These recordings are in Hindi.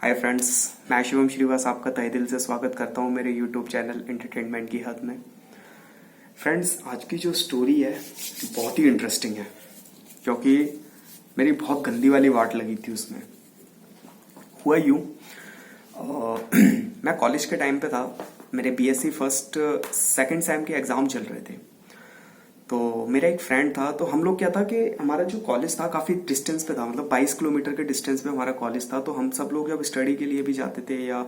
हाय फ्रेंड्स, मैं शिवम श्रीवास आपका तहे दिल से स्वागत करता हूं मेरे यूट्यूब चैनल एंटरटेनमेंट की हद में। फ्रेंड्स, आज की जो स्टोरी है बहुत ही इंटरेस्टिंग है क्योंकि मेरी बहुत गंदी वाली वाट लगी थी उसमें। हुआ यूं, मैं कॉलेज के टाइम पे था, मेरे बीएससी फर्स्ट सेकंड सेम के एग्ज़ाम चल रहे थे। तो मेरा एक फ्रेंड था, तो हम लोग क्या था कि हमारा जो कॉलेज था काफ़ी डिस्टेंस पे था, मतलब 22 किलोमीटर के डिस्टेंस पे हमारा कॉलेज था। तो हम सब लोग जब स्टडी के लिए भी जाते थे या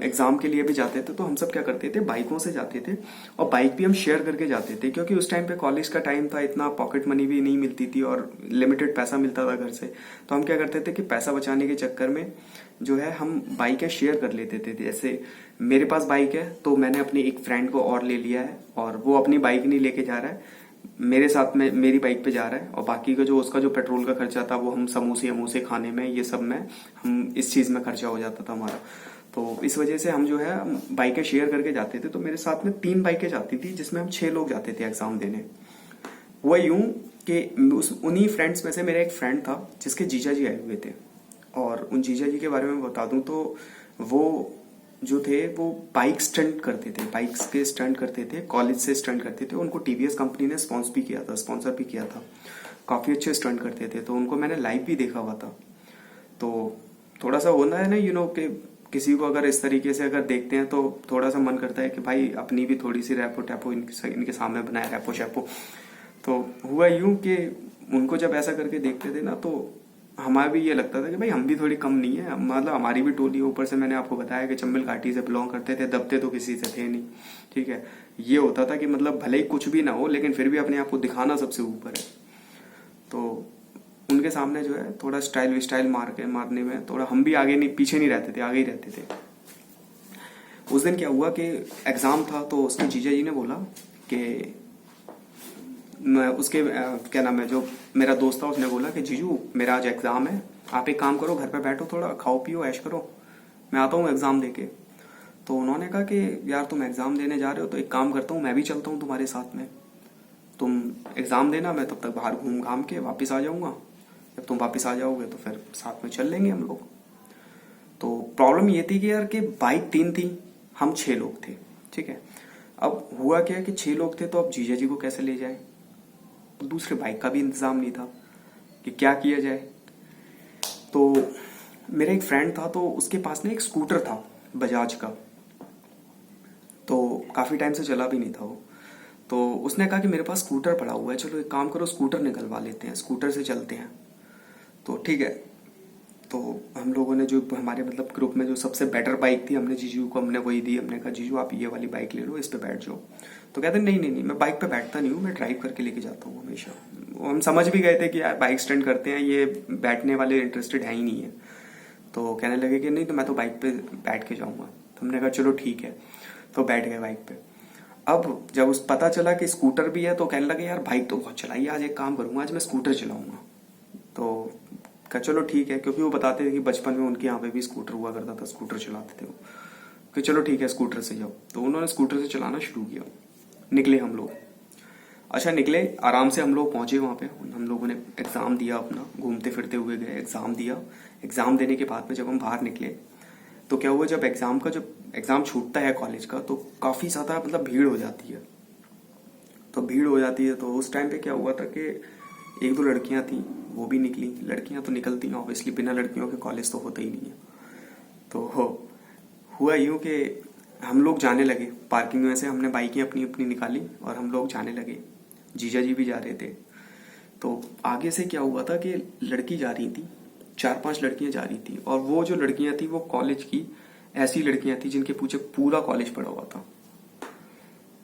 एग्ज़ाम के लिए भी जाते थे तो हम सब क्या करते थे, बाइकों से जाते थे और बाइक भी हम शेयर करके जाते थे क्योंकि उस टाइम पे कॉलेज का टाइम था, इतना पॉकेट मनी भी नहीं मिलती थी और लिमिटेड पैसा मिलता था घर से। तो हम क्या करते थे कि पैसा बचाने के चक्कर में जो है हम बाइकें शेयर कर लेते थे। जैसे मेरे पास बाइक है तो मैंने अपने एक फ्रेंड को और ले लिया है और वो अपनी बाइक नहीं लेके जा रहा है, मेरे साथ में मेरी बाइक पे जा रहा है और बाकी का जो उसका जो पेट्रोल का खर्चा था वो हम समोसे वमोसे खाने में, ये सब में हम इस चीज़ में खर्चा हो जाता था हमारा। तो इस वजह से हम जो है बाइकें शेयर करके जाते थे। तो मेरे साथ में 3 बाइकें जाती थी जिसमें हम 6 लोग जाते थे एग्जाम देने। हुआ यूं कि उन्हीं फ्रेंड्स में से मेरा एक फ्रेंड था जिसके जीजा जी आए हुए थे। और उन जीजा जी के बारे में बता दूं तो वो जो थे वो बाइक स्टंट करते थे, बाइक्स के स्टंट करते थे, कॉलेज से स्टंट करते थे। उनको टीवीएस कंपनी ने स्पॉन्सर भी किया था। काफ़ी अच्छे स्टंट करते थे, तो उनको मैंने लाइव भी देखा हुआ था। तो थोड़ा सा होना है ना, कि किसी को अगर इस तरीके से अगर देखते हैं तो थोड़ा सा मन करता है कि भाई अपनी भी थोड़ी सी रैपो टैपो इनके सामने बनाए, रैपो शैपो। तो हुआ यूं कि उनको जब ऐसा करके देखते थे ना तो हमारा भी ये लगता था कि भाई हम भी थोड़ी कम नहीं है, मतलब हमारी भी टोली। ऊपर से मैंने आपको बताया कि चंबल घाटी से बिलोंग करते थे, दबते तो किसी से थे नहीं, ठीक है। ये होता था कि मतलब भले ही कुछ भी ना हो लेकिन फिर भी अपने आप को दिखाना सबसे ऊपर है। तो उनके सामने जो है थोड़ा स्टाइल मारने में थोड़ा हम भी आगे नहीं पीछे नहीं रहते थे, आगे ही रहते थे। उस दिन क्या हुआ कि एग्जाम था तो उसके जीजा जी ने बोला कि उसके क्या नाम है, जो मेरा दोस्त था उसने बोला कि जीजू मेरा आज एग्जाम है, आप एक काम करो घर पे बैठो, थोड़ा खाओ पियो ऐश करो, मैं आता हूँ एग्जाम देके। तो उन्होंने कहा कि यार तुम एग्जाम देने जा रहे हो तो एक काम करता हूँ, मैं भी चलता हूँ तुम्हारे साथ में, तुम एग्जाम देना, मैं तब तक बाहर घूम घाम के वापस आ जाऊंगा। जब तुम वापस आ जाओगे तो फिर साथ में चल लेंगे हम लोग। तो प्रॉब्लम ये थी कि यार कि बाइक 3 थी, हम 6 लोग थे, ठीक है। अब हुआ क्या कि 6 लोग थे तो अब जीजा जी को कैसे ले जाए, दूसरे बाइक का भी इंतजाम नहीं था कि क्या किया जाए। तो मेरा एक फ्रेंड था तो उसके पास ना एक स्कूटर था बजाज का, तो काफ़ी टाइम से चला भी नहीं था वो। तो उसने कहा कि मेरे पास स्कूटर पड़ा हुआ है, चलो एक काम करो स्कूटर निकलवा लेते हैं, स्कूटर से चलते हैं। तो ठीक है, तो हम लोगों ने जो हमारे मतलब ग्रुप में जो सबसे बेटर बाइक थी हमने जीजू को हमने वही दी। हमने कहा जीजू आप ये वाली बाइक ले लो, इस पे बैठ जाओ। तो कहते नहीं नहीं नहीं, मैं बाइक पे बैठता नहीं हूँ, मैं ड्राइव करके लेके जाता हूँ हमेशा। हम समझ भी गए थे कि यार बाइक स्टैंड करते हैं, ये बैठने वाले इंटरेस्टेड है ही नहीं है। तो कहने लगे कि नहीं तो मैं तो बाइक पे बैठ के जाऊँगा। तो हमने कहा चलो ठीक है, तो बैठ गए बाइक पे। अब जब उस पता चला कि स्कूटर भी है तो कहने लगे यार बाइक तो बहुत चलाई है, आज एक काम करूंगा आज मैं स्कूटर चलाऊंगा। तो कहा चलो ठीक है, क्योंकि वो बताते थे कि बचपन में उनके यहाँ पे भी स्कूटर हुआ करता था, स्कूटर चलाते थे वो। कि चलो ठीक है स्कूटर से जाओ। तो उन्होंने स्कूटर से चलाना शुरू किया। निकले हम लोग, अच्छा निकले आराम से, हम लोग पहुंचे वहाँ पे। हम लोगों ने एग्ज़ाम दिया अपना, घूमते फिरते हुए गए, एग्ज़ाम दिया। एग्ज़ाम देने के बाद में जब हम बाहर निकले तो क्या हुआ, जब एग्ज़ाम छूटता है कॉलेज का तो काफ़ी ज़्यादा मतलब भीड़ हो जाती है। तो भीड़ हो जाती है तो उस टाइम पे क्या हुआ था कि 1-2 लड़कियां थी, वो भी निकली। लड़कियां तो निकलती हैं ऑब्वियसली, बिना लड़कियों के कॉलेज तो होता ही नहीं है। तो हुआ यूं कि हम लोग जाने लगे, पार्किंग में से हमने बाइकें अपनी अपनी निकाली और हम लोग जाने लगे। जीजा जी भी जा रहे थे। तो आगे से क्या हुआ था कि लड़की जा रही थी, 4-5 लड़कियां जा रही थी और वो जो लड़कियां थी वो कॉलेज की ऐसी लड़कियां थी जिनके पीछे पूरा कॉलेज पड़ा हुआ था।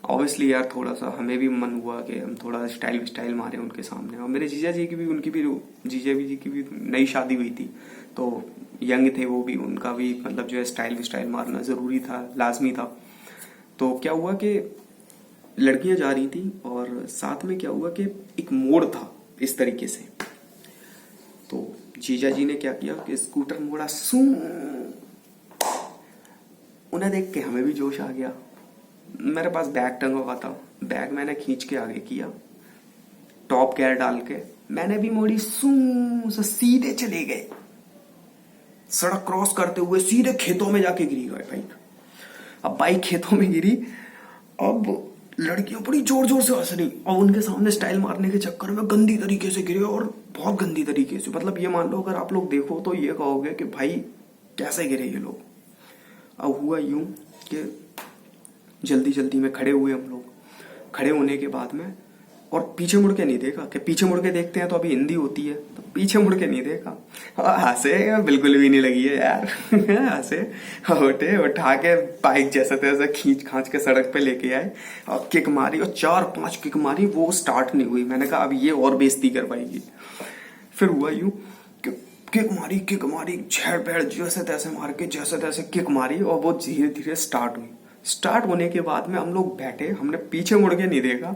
ऑब्वियसली यार थोड़ा सा हमें भी मन हुआ कि हम थोड़ा स्टाइल मारे उनके सामने। और मेरे जीजा जी की भी जीजा जी की भी नई शादी हुई थी, तो यंग थे वो भी, उनका भी मतलब जो है स्टाइल मारना जरूरी था, लाजमी था। तो क्या हुआ कि लड़कियां जा रही थी और साथ में क्या हुआ कि एक मोड़ था इस तरीके से। तो जीजा जी ने क्या किया कि स्कूटर मोड़ा, सू उन्हें देख के हमें भी जोश आ गया। मेरे पास बैग टंगा हुआ था, बैग मैंने खींच के आगे किया, टॉप गियर डाल के मैंने भी मोड़ी, सू सीधे चले गए, सड़क क्रॉस करते हुए सीधे खेतों में जाके गिरी बाइक। अब बाइक खेतों में गिरी, अब लड़कियां बड़ी जोर जोर से हंस रही और उनके सामने स्टाइल मारने के चक्कर में गंदी तरीके से गिरे, और बहुत गंदी तरीके से। मतलब ये मान लो अगर आप लोग देखो तो ये कहोगे कि भाई कैसे गिरे ये लोग। अब हुआ यूं कि जल्दी जल्दी में खड़े हुए हम लोग। खड़े होने के बाद में और पीछे मुड़ के नहीं देखा, कि पीछे मुड़ के देखते हैं तो अभी हिंदी होती है, तो पीछे मुड़ के नहीं देखा। हंसे बिल्कुल भी नहीं लगी है यार। हंसे उठे, उठा के बाइक जैसे तैसे खींच खांच के सड़क पे लेके आए और किक मारी, और 4-5 किक मारी, वो स्टार्ट नहीं हुई। मैंने कहा अब ये और बेइज्जती कर पाएगी। फिर हुआ यूं कि किक मारी झेड़ पेड़ जैसे तैसे मार के जैसे तैसे किक मारी, और वो धीरे धीरे स्टार्ट हुई। स्टार्ट होने के बाद में हम लोग बैठे, हमने पीछे मुड़ के नहीं देखा,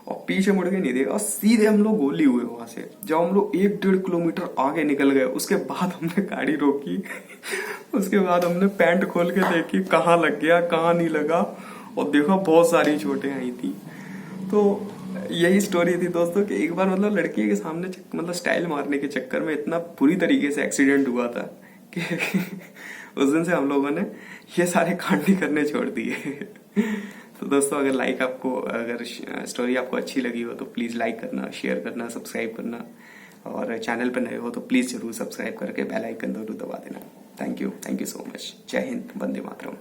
और पीछे मुड़ के नहीं देखा, और सीधे हम लोग गोली हुए वहां से। जब हम लोग 1-1.5 किलोमीटर आगे निकल गए, उसके बाद हमने गाड़ी रोकी। उसके बाद हमने पैंट खोल के देखी कहाँ लग गया कहाँ नहीं लगा, और देखा बहुत सारी चोटें आई थी। तो यही स्टोरी थी दोस्तों कि एक बार मतलब लड़की के सामने मतलब स्टाइल मारने के चक्कर में इतना बुरी तरीके से एक्सीडेंट हुआ था कि उस दिन से हम लोगों ने ये सारे कांड ही करने छोड़ दिए। तो दोस्तों अगर स्टोरी आपको अच्छी लगी हो तो प्लीज़ लाइक करना, शेयर करना, सब्सक्राइब करना, और चैनल पर नए हो तो प्लीज़ जरूर सब्सक्राइब करके बेल आइकन जरूर दबा देना। Thank you so much. जय हिंद, वंदे मातरम।